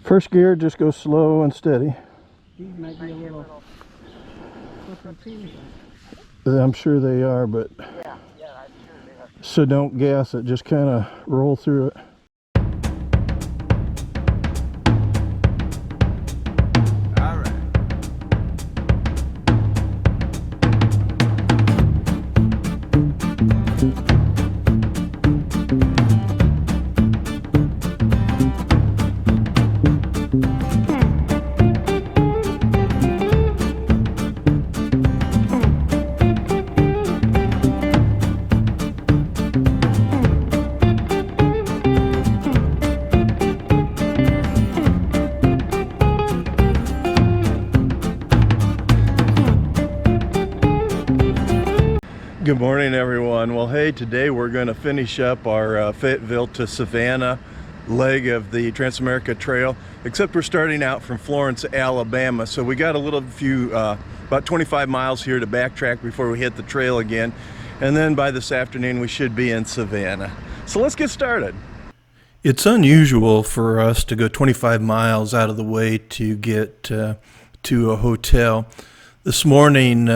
First gear, just go slow and steady. These might be a little quicker too. I'm sure they are, but Yeah, I'm sure they are. so don't gas it, just kind of roll through it. Good morning, everyone. Well, hey, today we're going to finish up our Fayetteville to Savannah leg of the Transamerica Trail, except we're starting out from Florence, Alabama. So we got a little few, about 25 miles here to backtrack before we hit the trail again. And then by this afternoon, we should be in Savannah. So let's get started. It's unusual for us to go 25 miles out of the way to get to a hotel. This morning,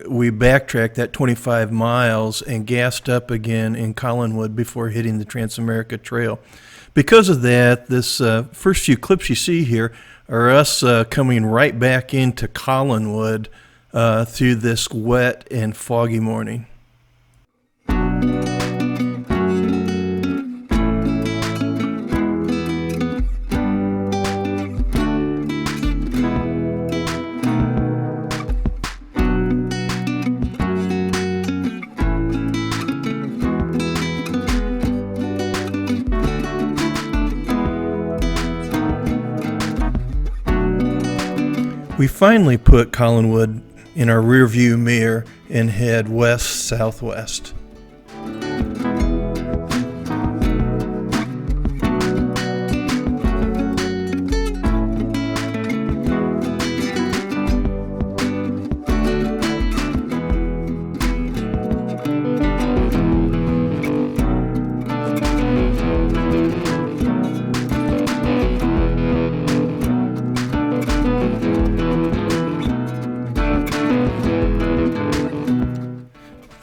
we backtracked that 25 miles and gassed up again in Collinwood before hitting the Transamerica Trail. Because of that, this first few clips you see here are us coming right back into Collinwood through this wet and foggy morning. We finally put Collinwood in our rear view mirror and head west-southwest.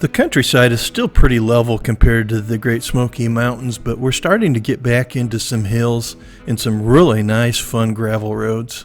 The countryside is still pretty level compared to the Great Smoky Mountains, but we're starting to get back into some hills and some really nice, fun gravel roads.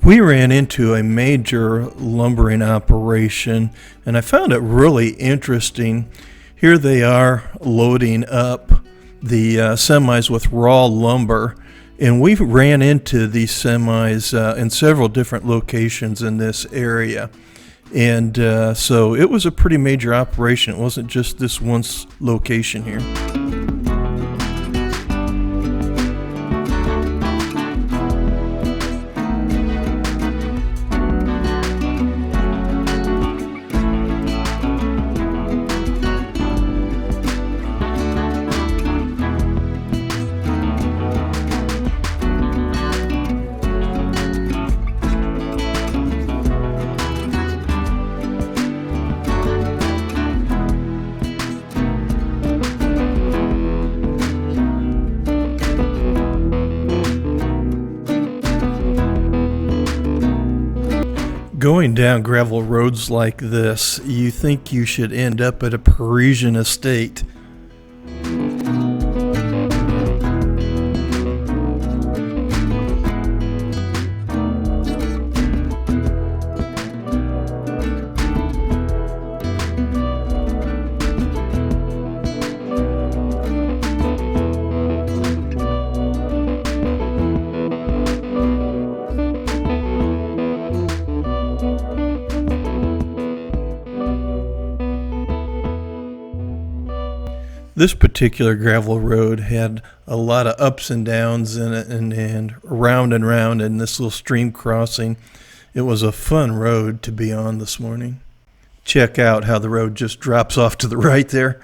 We ran into a major lumbering operation, and I found it really interesting. Here they are loading up the semis with raw lumber, and we ran into these semis in several different locations in this area. And so it was a pretty major operation. It wasn't just this one location here. Going down gravel roads like this, you think you should end up at a Parisian estate. This particular gravel road had a lot of ups and downs in it, and round and round in this little stream crossing. It was a fun road to be on this morning. Check out how the road just drops off to the right there.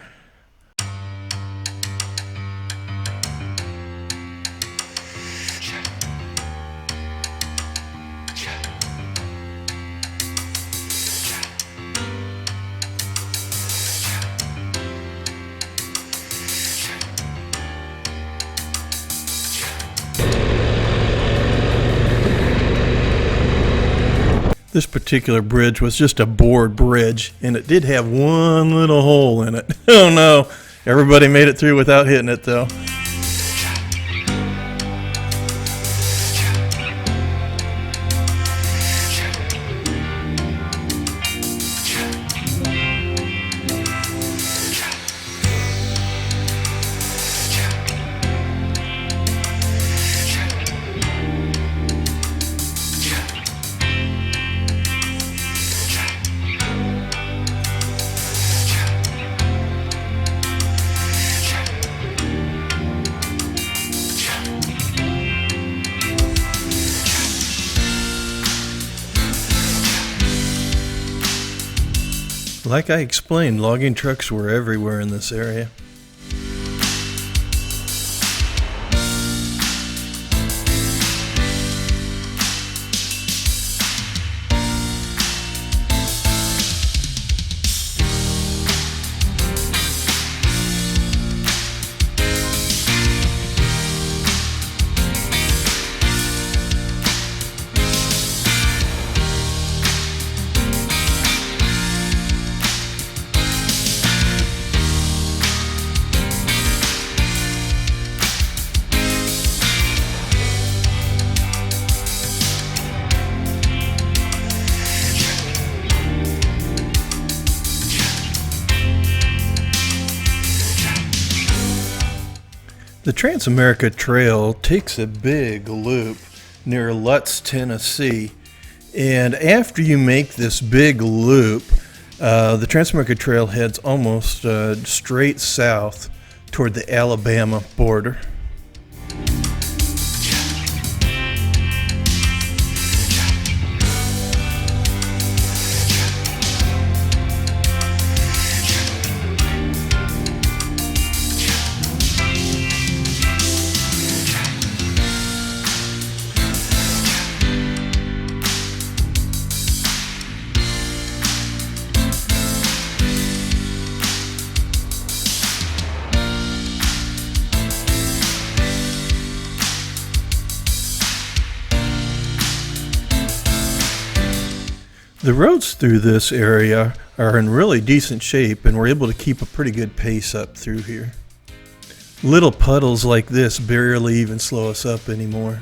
This particular bridge was just a board bridge, and it did have one little hole in it. Oh no, everybody made it through without hitting it though. Like I explained, logging trucks were everywhere in this area. The Transamerica Trail takes a big loop near Lutz, Tennessee, and after you make this big loop, the Transamerica Trail heads almost straight south toward the Alabama border. The roads through this area are in really decent shape, and we're able to keep a pretty good pace up through here. Little puddles like this barely even slow us up anymore.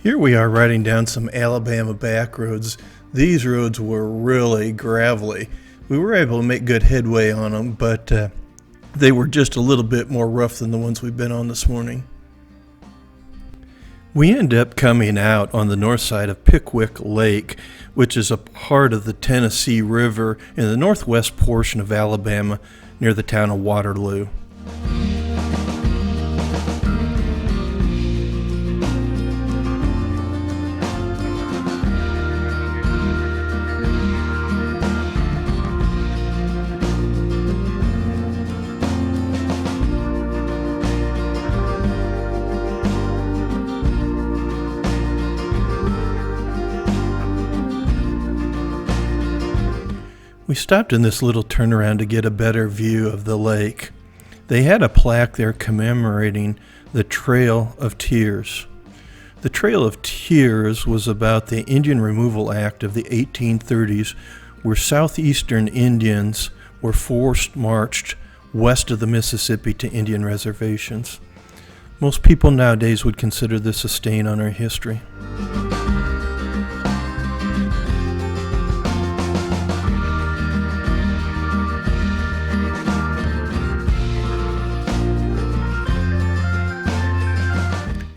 Here we are riding down some Alabama back roads. These roads were really gravelly. We were able to make good headway on them, but they were just a little bit more rough than the ones we've been on this morning. We end up coming out on the north side of Pickwick Lake, which is a part of the Tennessee River in the northwest portion of Alabama near the town of Waterloo. We stopped in this little turnaround to get a better view of the lake. They had a plaque there commemorating the Trail of Tears. The Trail of Tears was about the Indian Removal Act of the 1830s, where southeastern Indians were forced marched west of the Mississippi to Indian reservations. Most people nowadays would consider this a stain on our history.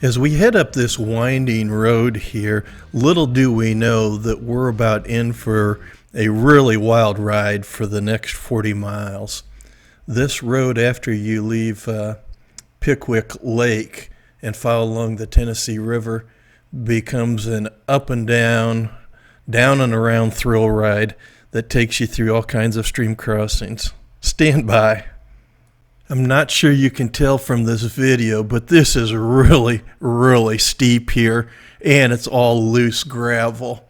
As we head up this winding road here, little do we know that we're about in for a really wild ride for the next 40 miles. This road, after you leave Pickwick Lake and follow along the Tennessee River, becomes an up and down and around thrill ride that takes you through all kinds of stream crossings. Stand by. I'm not sure you can tell from this video, but this is really, really steep here, and it's all loose gravel.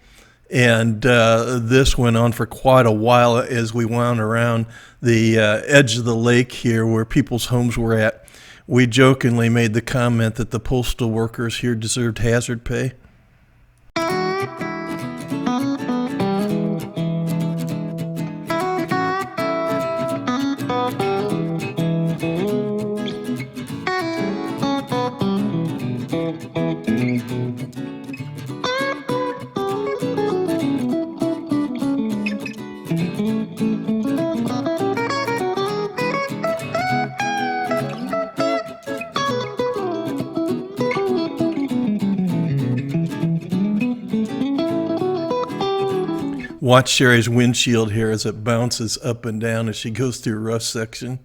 And this went on for quite a while as we wound around the edge of the lake here where people's homes were at. We jokingly made the comment that the postal workers here deserved hazard pay. Watch Sherry's windshield here as it bounces up and down as she goes through a rough section.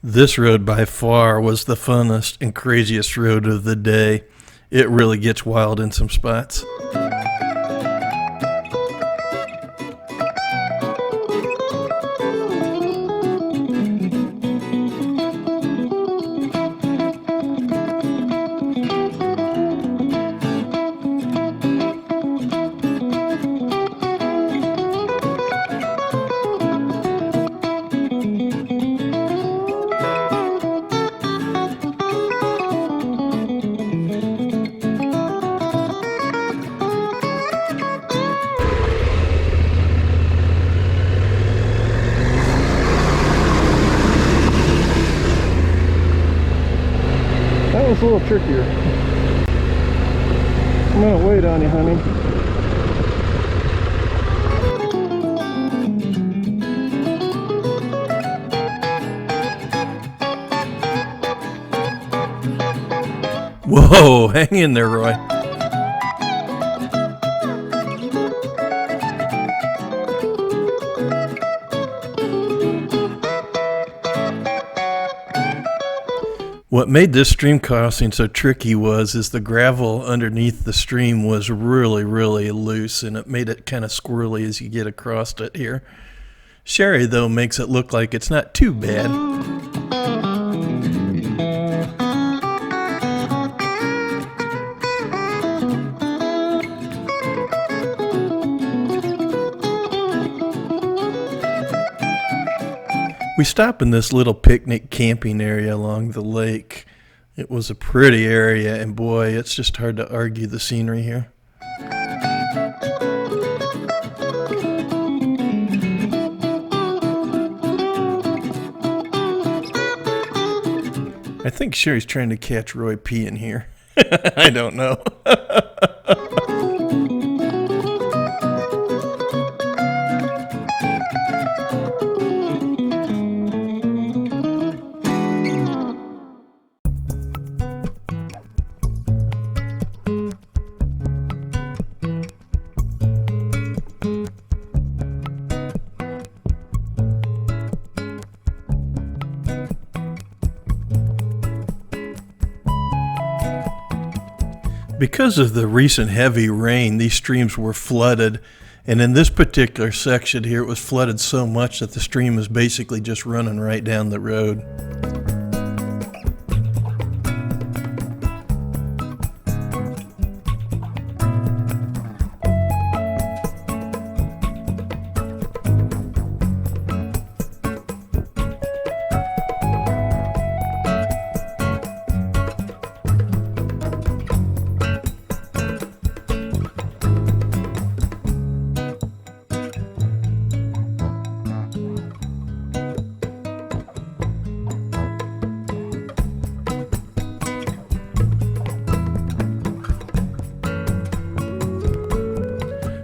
This road by far was the funnest and craziest road of the day. It really gets wild in some spots. That was a little trickier. I'm gonna wait on you, honey. Whoa, hang in there, Roy. What made this stream crossing so tricky is the gravel underneath the stream was really, really loose, and it made it kind of squirrely as you get across it here. Sherry, though, makes it look like it's not too bad. We stopped in this little picnic camping area along the lake. It was a pretty area, and boy, it's just hard to argue the scenery here. I think Sherry's trying to catch Roy peeing here. I don't know. Because of the recent heavy rain, these streams were flooded, and in this particular section here, it was flooded so much that the stream is basically just running right down the road.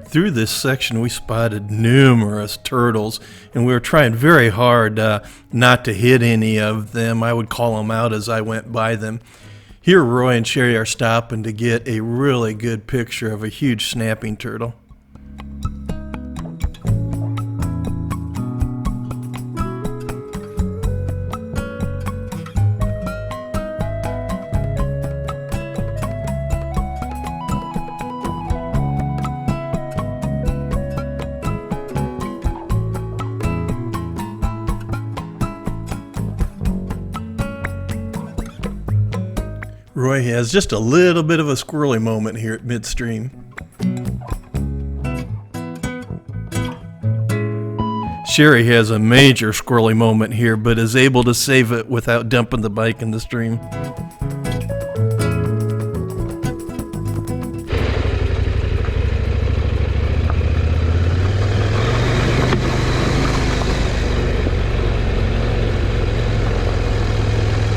Through this section, we spotted numerous turtles, and we were trying very hard not to hit any of them. I would call them out as I went by them. Here, Roy and Sherry are stopping to get a really good picture of a huge snapping turtle. Roy has just a little bit of a squirrely moment here at midstream. Sherry has a major squirrely moment here, but is able to save it without dumping the bike in the stream.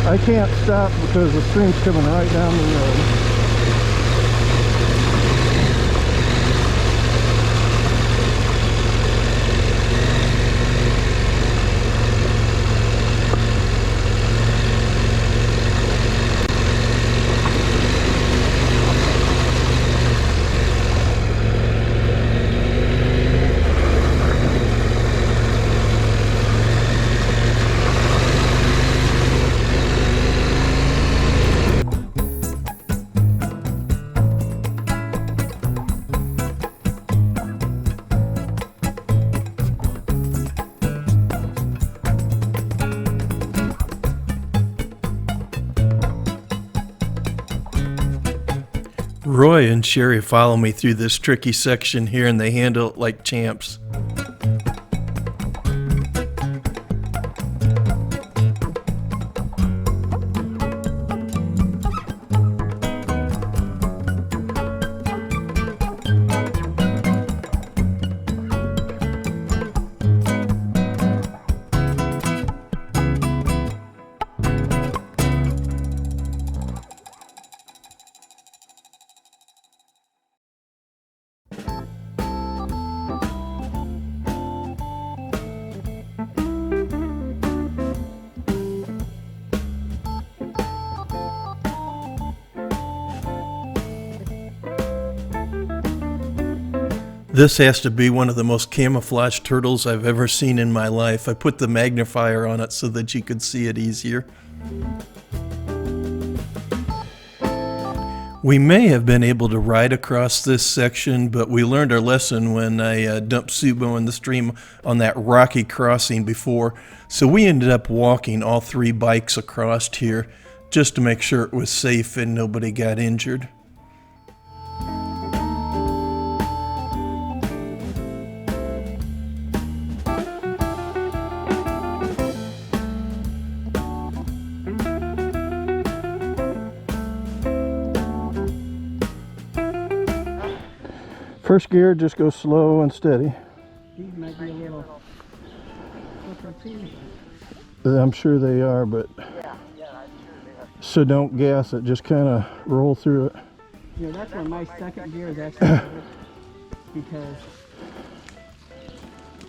I can't stop because the stream's coming right down the road. Roy and Sherry follow me through this tricky section here, and they handle it like champs. This has to be one of the most camouflaged turtles I've ever seen in my life. I put the magnifier on it so that you could see it easier. We may have been able to ride across this section, but we learned our lesson when I dumped Subo in the stream on that rocky crossing before. So we ended up walking all three bikes across here just to make sure it was safe and nobody got injured. First gear, just go slow and steady. These might be a little I'm sure they are, but so don't gas it, just kind of roll through it. Yeah, that's where my second gear is actually better, because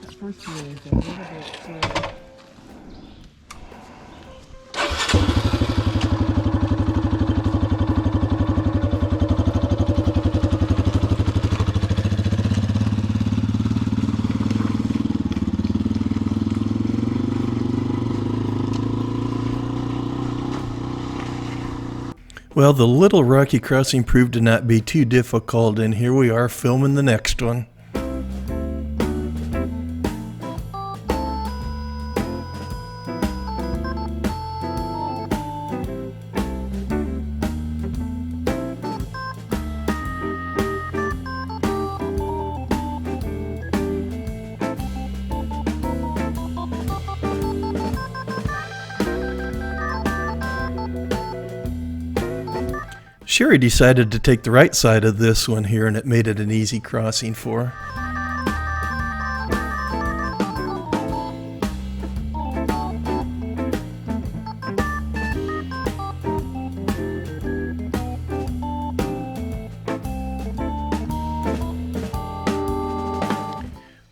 the first gear is a little bit slow. Well, the little rocky crossing proved to not be too difficult, and here we are filming the next one. Sherry decided to take the right side of this one here, and it made it an easy crossing for her.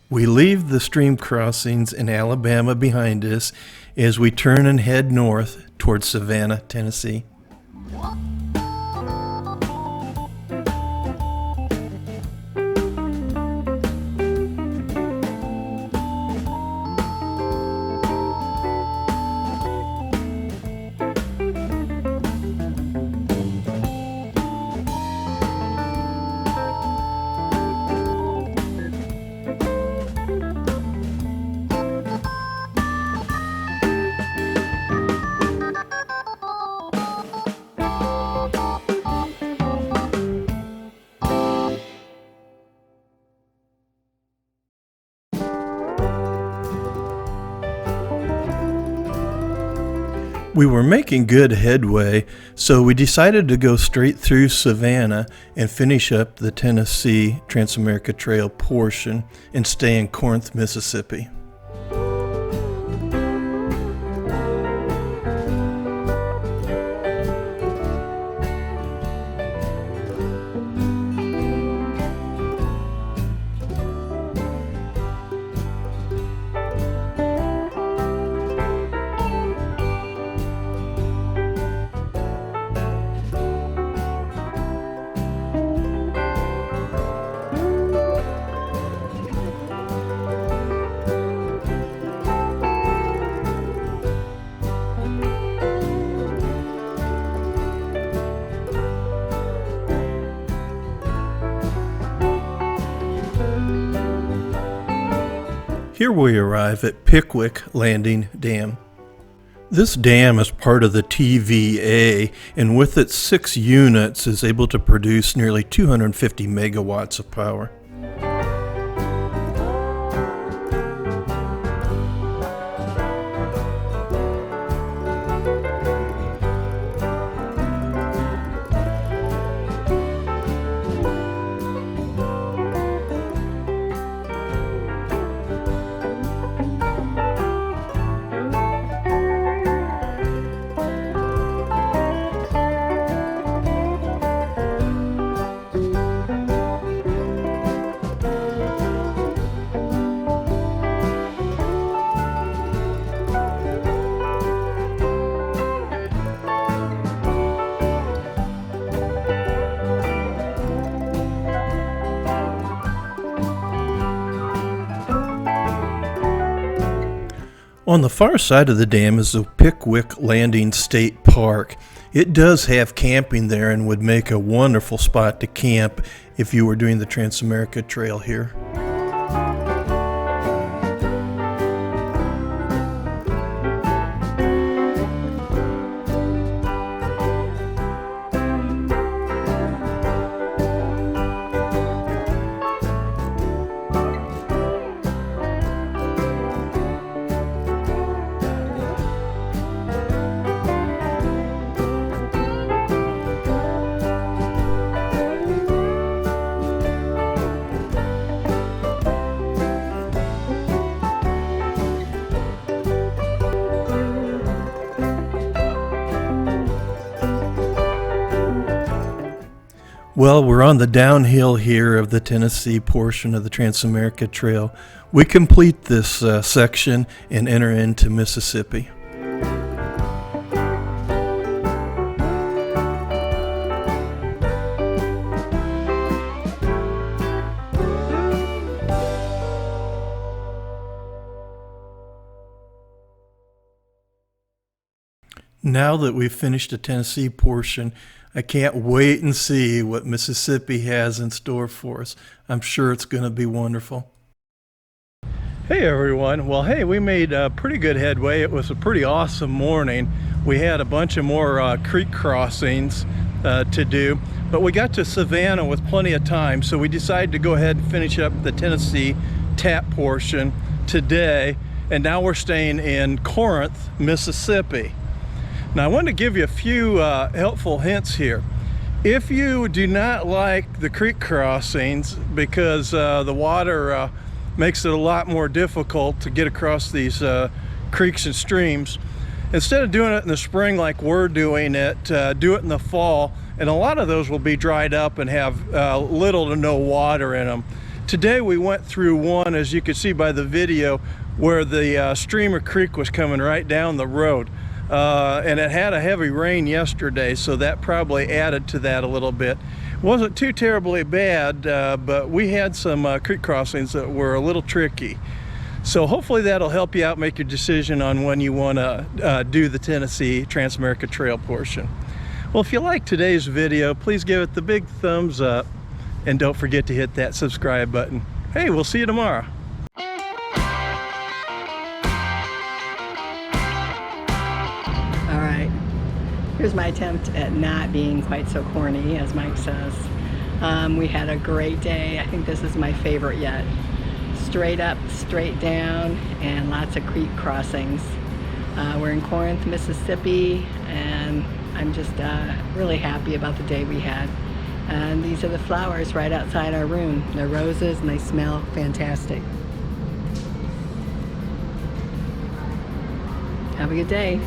We leave the stream crossings in Alabama behind us as we turn and head north towards Savannah, Tennessee. We were making good headway, so we decided to go straight through Savannah and finish up the Tennessee Trans-America Trail portion and stay in Cornith, Mississippi. Here we arrive at Pickwick Landing Dam. This dam is part of the TVA, and with its 6 units is able to produce nearly 250 megawatts of power. On the far side of the dam is the Pickwick Landing State Park. It does have camping there and would make a wonderful spot to camp if you were doing the Trans-America Trail here. Well, we're on the downhill here of the Tennessee portion of the Trans-America Trail. We complete this section and enter into Mississippi. Now that we've finished the Tennessee portion, I can't wait and see what Mississippi has in store for us. I'm sure it's going to be wonderful. Hey everyone, well hey, we made pretty good headway. It was a pretty awesome morning. We had a bunch of more creek crossings to do, but we got to Savannah with plenty of time, so we decided to go ahead and finish up the Tennessee tap portion today, and now we're staying in Corinth, Mississippi. Now I want to give you a few helpful hints here. If you do not like the creek crossings because the water makes it a lot more difficult to get across these creeks and streams, instead of doing it in the spring like we're doing it, do it in the fall, and a lot of those will be dried up and have little to no water in them. Today we went through one, as you can see by the video, where the stream or creek was coming right down the road. And it had a heavy rain yesterday, so that probably added to that a little bit. It wasn't too terribly bad, but we had some creek crossings that were a little tricky. So hopefully that'll help you out, make your decision on when you want to do the Tennessee Trans-America Trail portion. Well, if you like today's video, please give it the big thumbs up, and don't forget to hit that subscribe button. Hey, we'll see you tomorrow. Here's my attempt at not being quite so corny, as Mike says. We had a great day. I think this is my favorite yet. Straight up, straight down, and lots of creek crossings. We're in Corinth, Mississippi, and I'm just really happy about the day we had. And these are the flowers right outside our room. They're roses and they smell fantastic. Have a good day.